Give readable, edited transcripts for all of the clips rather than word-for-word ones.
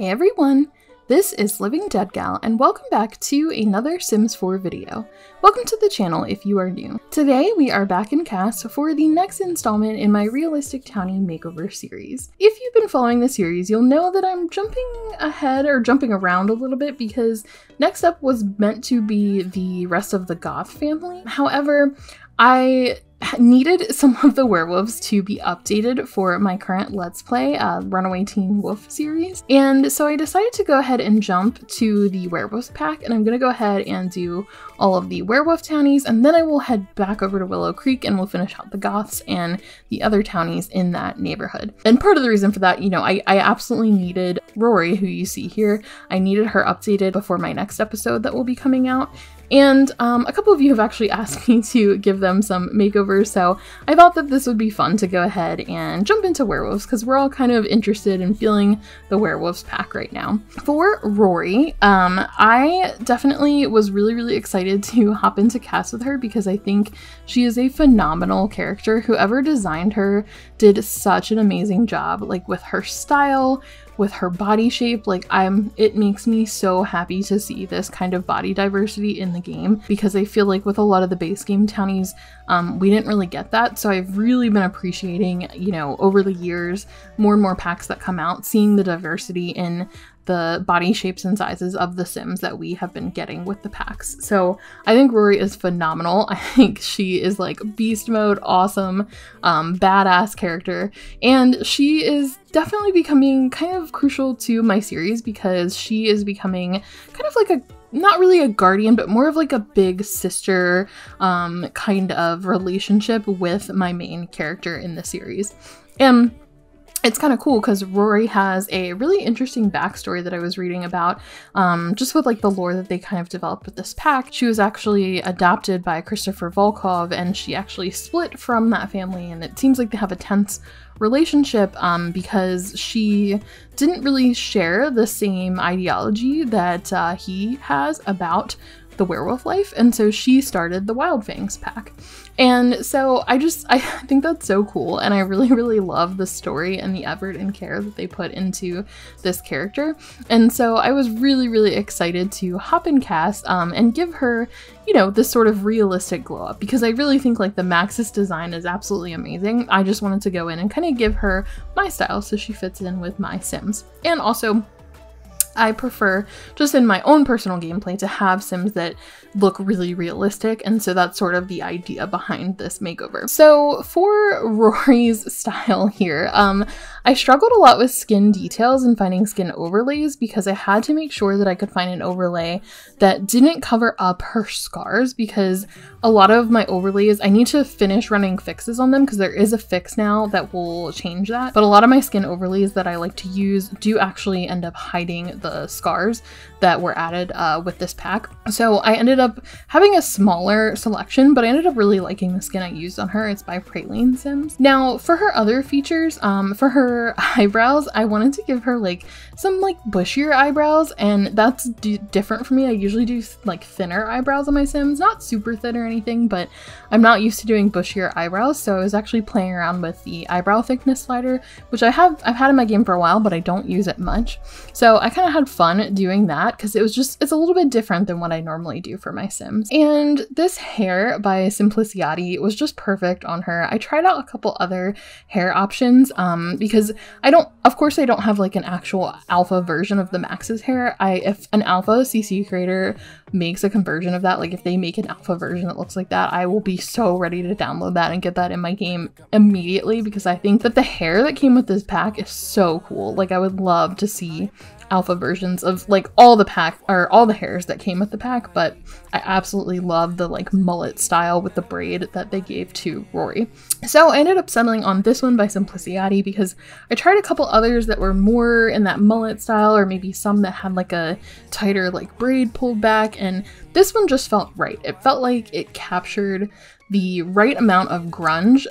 Hey everyone, this is Living Dead Gal and welcome back to another Sims 4 video. Welcome to the channel if you are new. Today we are back in CAS for the next installment in my realistic Townie Makeover series. If you've been following the series, you'll know that I'm jumping ahead or jumping around a little bit because next up was meant to be the rest of the Goth family. However, I needed some of the werewolves to be updated for my current Let's Play Runaway Teen Wolf series. And so I decided to go ahead and jump to the werewolves pack, and I'm going to go ahead and do all of the werewolf townies, and then I will head back over to Willow Creek and we'll finish out the goths and the other townies in that neighborhood. And part of the reason for that, you know, I absolutely needed Rory, who you see here. I needed her updated before my next episode that will be coming out. And a couple of you have actually asked me to give them some makeovers, so I thought that this would be fun to go ahead and jump into werewolves because we're all kind of interested in feeling the werewolves pack right now. For Rory, I definitely was really excited to hop into CAS with her because I think she is a phenomenal character. Whoever designed her did such an amazing job, like with her style, with her body shape. Like it makes me so happy to see this kind of body diversity in the game because I feel like with a lot of the base game townies, we didn't really get that. So I've really been appreciating, you know, over the years, more and more packs that come out, seeing the diversity in the body shapes and sizes of the Sims that we have been getting with the packs. So I think Rory is phenomenal. I think she is like beast mode, awesome, badass character. And she is definitely becoming kind of crucial to my series because she is becoming kind of like a, not really a guardian, but more of like a big sister kind of relationship with my main character in the series. And it's kind of cool because Rory has a really interesting backstory that I was reading about, just with like the lore that they kind of developed with this pack. She was actually adopted by Christopher Volkov and she actually split from that family, and it seems like they have a tense relationship because she didn't really share the same ideology that he has about the werewolf life, and so she started the Wildfangs pack. And so I think that's so cool, and I really love the story and the effort and care that they put into this character. And so I was really excited to hop in CAS and give her, you know, this sort of realistic glow up because I really think like the Maxis design is absolutely amazing. I just wanted to go in and kind of give her my style so she fits in with my Sims. And also, I prefer, just in my own personal gameplay, to have Sims that look really realistic, and so that's sort of the idea behind this makeover. So for Rory's style here, I struggled a lot with skin details and finding skin overlays because I had to make sure that I could find an overlay that didn't cover up her scars, because a lot of my overlays, I need to finish running fixes on them because there is a fix now that will change that, but a lot of my skin overlays that I like to use do actually end up hiding the scars that were added with this pack. So I ended up having a smaller selection, but I ended up really liking the skin I used on her. It's by Praline Sims. Now for her other features, for her eyebrows, I wanted to give her like some like bushier eyebrows, and that's different for me. I usually do like thinner eyebrows on my Sims, not super thin or anything, but I'm not used to doing bushier eyebrows. So I was actually playing around with the eyebrow thickness slider, which I've had in my game for a while, but I don't use it much. So I kind of had fun doing that because it's a little bit different than what I normally do for my Sims. And this hair by Simplicity was just perfect on her. I tried out a couple other hair options because of course I don't have like an actual alpha version of the Maxis hair. If an alpha CC creator makes a conversion of that, like if they make an alpha version that looks like that, I will be so ready to download that and get that in my game immediately because I think that the hair that came with this pack is so cool. Like I would love to see alpha versions of like all the pack or all the hairs that came with the pack, but I absolutely love the like mullet style with the braid that they gave to Rory. So I ended up settling on this one by Simplicity because I tried a couple others that were more in that mullet style, or maybe some that had like a tighter like braid pulled back, and this one just felt right. It felt like it captured the right amount of grunge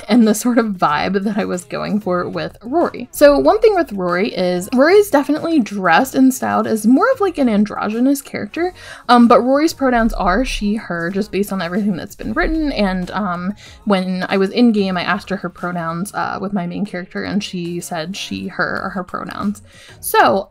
and the sort of vibe that I was going for with Rory. So one thing with Rory is Rory's definitely dressed and styled as more of like an androgynous character, but Rory's pronouns are she, her, just based on everything that's been written. And when I was in game, I asked her pronouns with my main character, and she said she, her are her pronouns. So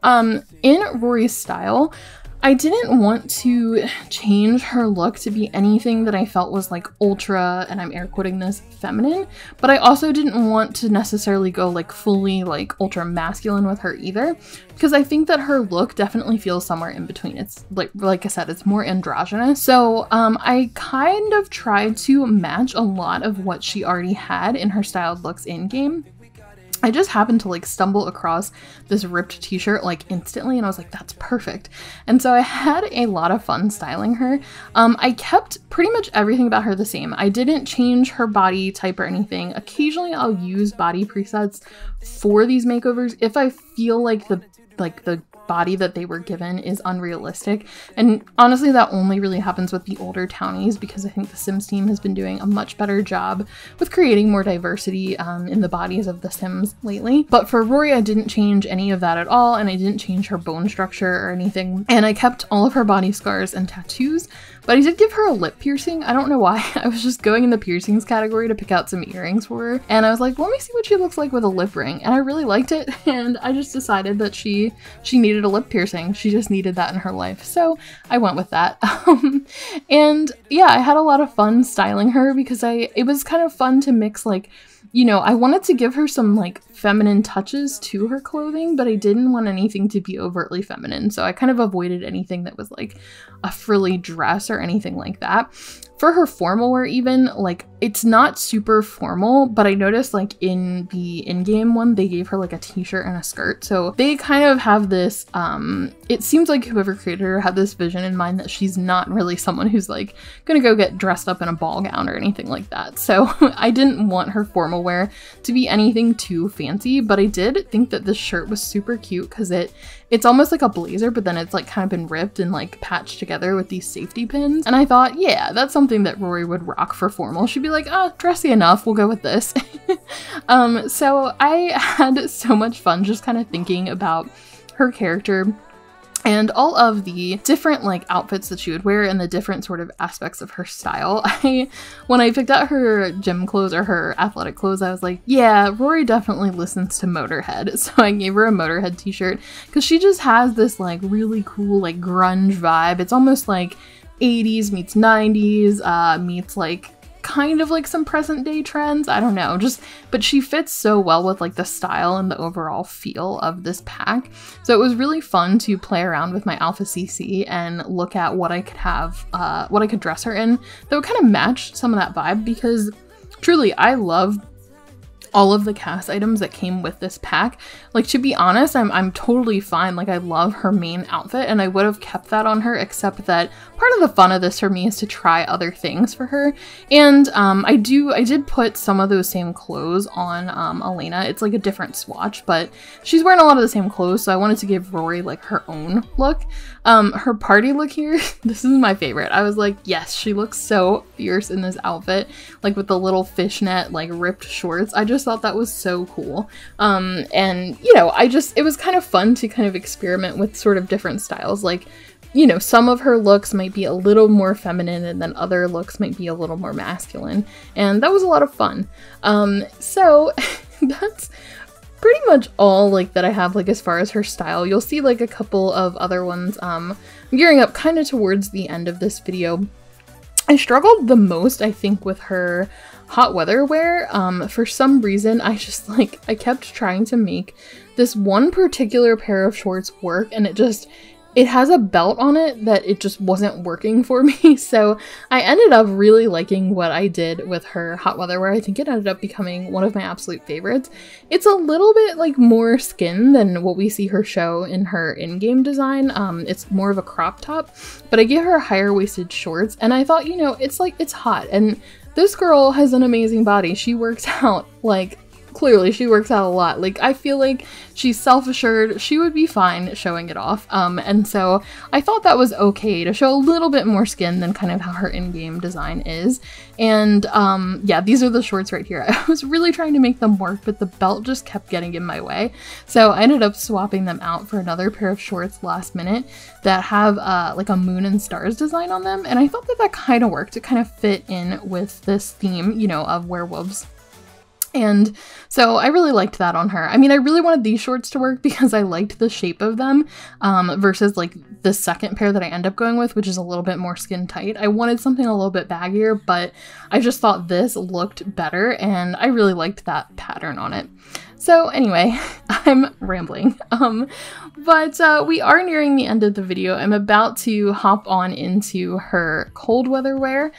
in Rory's style, I didn't want to change her look to be anything that I felt was like ultra, and I'm air quoting this, feminine, but I also didn't want to necessarily go like fully like ultra masculine with her either, because I think that her look definitely feels somewhere in between. It's like I said, it's more androgynous. So I kind of tried to match a lot of what she already had in her styled looks in game. I just happened to like stumble across this ripped t-shirt like instantly, and I was like, that's perfect. And so I had a lot of fun styling her. I kept pretty much everything about her the same. I didn't change her body type or anything. Occasionally I'll use body presets for these makeovers if I feel like the body that they were given is unrealistic. And honestly, that only really happens with the older Townies, because I think the Sims team has been doing a much better job with creating more diversity in the bodies of the Sims lately. But for Rory, I didn't change any of that at all, and I didn't change her bone structure or anything. And I kept all of her body scars and tattoos, but I did give her a lip piercing. I don't know why. I was just going in the piercings category to pick out some earrings for her, and I was like, let me see what she looks like with a lip ring. And I really liked it, and I just decided that she needed a lip piercing. She just needed that in her life, so I went with that. And yeah, I had a lot of fun styling her, because it was kind of fun to mix, like, you know, I wanted to give her some like feminine touches to her clothing, but I didn't want anything to be overtly feminine. So I kind of avoided anything that was like a frilly dress or anything like that. For her formal wear even, like, it's not super formal, but I noticed like in the in-game one, they gave her like a t-shirt and a skirt. So they kind of have this, it seems like whoever created her had this vision in mind that she's not really someone who's like gonna go get dressed up in a ball gown or anything like that. So I didn't want her formal wear to be anything too fancy, but I did think that this shirt was super cute, because it's almost like a blazer, but then it's like kind of been ripped and like patched together with these safety pins. And I thought, yeah, that's something that Rory would rock for formal. She'd be like, oh, dressy enough, we'll go with this. So I had so much fun just kind of thinking about her character and all of the different like outfits that she would wear and the different sort of aspects of her style. When I picked out her gym clothes or her athletic clothes, I was like, yeah, Rory definitely listens to Motorhead. So I gave her a Motorhead t-shirt, because she just has this like really cool like grunge vibe. It's almost like 80s meets 90s meets like kind of like some present day trends. I don't know, but she fits so well with like the style and the overall feel of this pack. So it was really fun to play around with my Alpha CC and look at what I could have, what I could dress her in that would kind of match some of that vibe, because truly I love all of the CAS items that came with this pack. Like, to be honest, I'm totally fine. Like, I love her main outfit, and I would have kept that on her, except that part of the fun of this for me is to try other things for her. And I did put some of those same clothes on Elena. It's like a different swatch, but she's wearing a lot of the same clothes, so I wanted to give Rory like her own look. Her party look here, this is my favorite. I was like, yes, she looks so fierce in this outfit, like with the little fishnet, like ripped shorts. I just thought that was so cool. And you know, it was kind of fun to kind of experiment with sort of different styles. Like, you know, some of her looks might be a little more feminine, and then other looks might be a little more masculine. And that was a lot of fun. So that's pretty much all like that I have like as far as her style. You'll see like a couple of other ones I'm gearing up kind of towards the end of this video. I struggled the most, I think, with her hot weather wear. For some reason, I kept trying to make this one particular pair of shorts work, and it has a belt on it that it just wasn't working for me. So I ended up really liking what I did with her hot weather wear. I think it ended up becoming one of my absolute favorites. It's a little bit like more skin than what we see her show in her in-game design. It's more of a crop top, but I gave her higher waisted shorts, and I thought, you know, it's hot, and this girl has an amazing body. She works out like clearly she works out a lot. Like, I feel like she's self-assured, she would be fine showing it off. And so I thought that was okay to show a little bit more skin than kind of how her in-game design is. And yeah, these are the shorts right here. I was really trying to make them work, but the belt just kept getting in my way. So I ended up swapping them out for another pair of shorts last minute that have like a moon and stars design on them. And I thought that that kind of worked. It kind of fit in with this theme, you know, of werewolves. And so I really liked that on her. I mean, I really wanted these shorts to work because I liked the shape of them versus like the second pair that I end up going with, which is a little bit more skin tight. I wanted something a little bit baggier, but I just thought this looked better and I really liked that pattern on it. So anyway, I'm rambling, but we are nearing the end of the video. I'm about to hop on into her cold weather wear.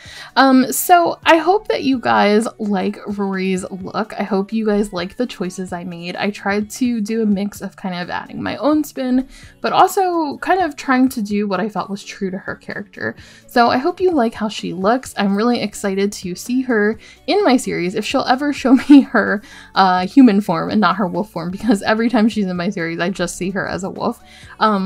So I hope that you guys like Rory's look. I hope you guys like the choices I made. I tried to do a mix of kind of adding my own spin, but also kind of trying to do what I felt was true to her character. So I hope you like how she looks. I'm really excited to see her in my series, if she'll ever show me her human form and not her wolf form, because every time she's in my series I just see her as a wolf.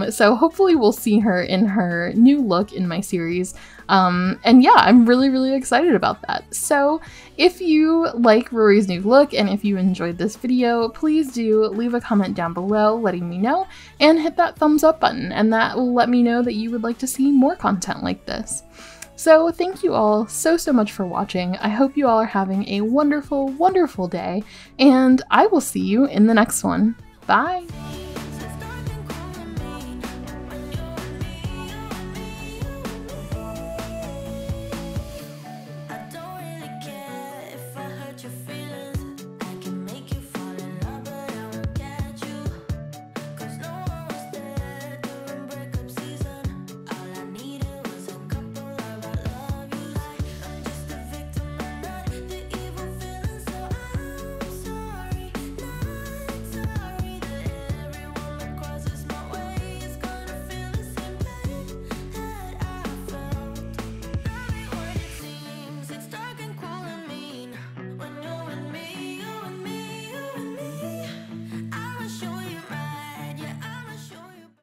So hopefully we'll see her in her new look in my series. And yeah, I'm really excited about that. So if you like Rory's new look and if you enjoyed this video, please do leave a comment down below letting me know and hit that thumbs up button, and that will let me know that you would like to see more content like this. So thank you all so much for watching. I hope you all are having a wonderful day, and I will see you in the next one. Bye!